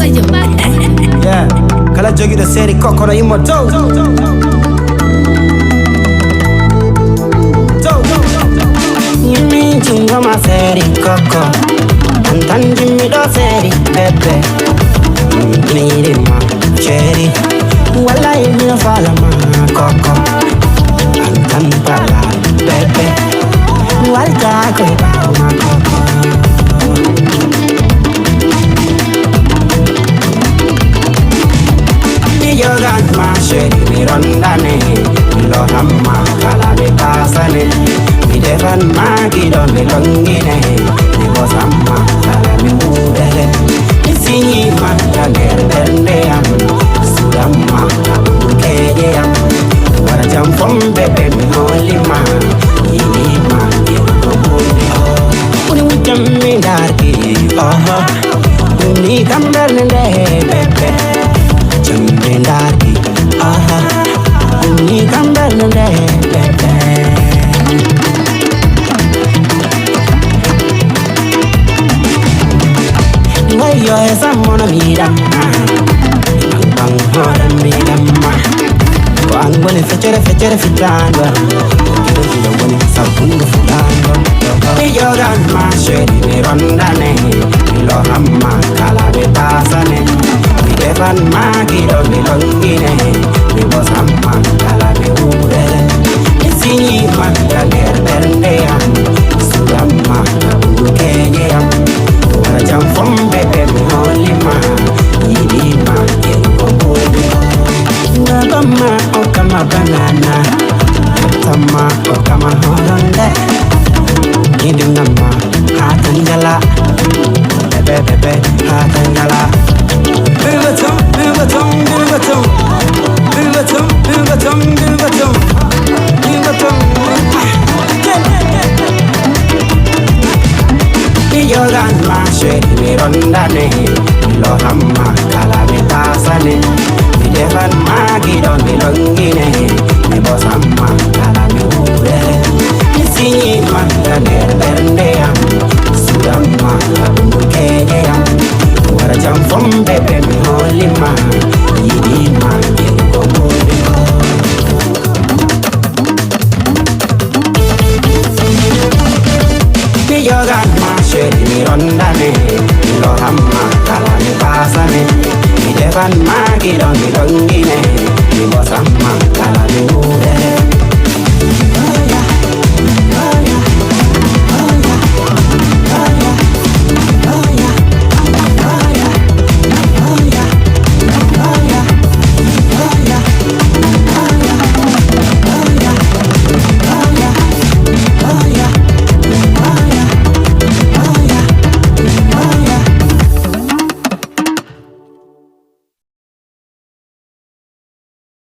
Yeah, kala jogi da seri kokoro imoto. Yimi chunga ma seri koko, antan jimi do seri bebe. Niri ma cherry, wala yimi no fala ma koko, antan pala bebe. Walta ko ma koko. Yo got my shady, me run down it. Lo hamma, kala me pasane. Me defan magi don me longine. Me was hamma, kala me mudele. Me see man jager dende am. Suramma, keje am. Para jam from bebe me holy man. Ini man yero mudi ho. Uni wujam me darki, oh. Uni kambal nende bebe. Jambendaki, ni kambelende bebe. Wayo esa mona midama, bang hora midama. Wangwani fechere fitando, kilo wani sabungu fulando. Yo gan ma shedi me rondane, lo hamma kala be pasane. Defan magi do mi longine, mi was hamma kala me ure. Mi sinyi man jager dende am, suramma keje am. Wara jam from bebe mi holy man, yidi ma yengo bode. Ngabama okama banana, tama okama horonde. Giding nama hatanjala, bebe hatanjala. Bilbatum, bilbatum, bilbatum, bilbatum, bilbatum, bilbatum, bilbatum. Yo gan ma shedi me rondane, lo hamma kala me pasane. Me defan magi don me longine, me boss hamma kala me ure. Me see man jager dende am, suramma keje am. Wara jam from bebe me holy man, yidi man yengo mudi ho. Me yo got my shady me rondane, lo hamma kala me pasane. Me defan magi don me longine, me boss hamma kala me ure.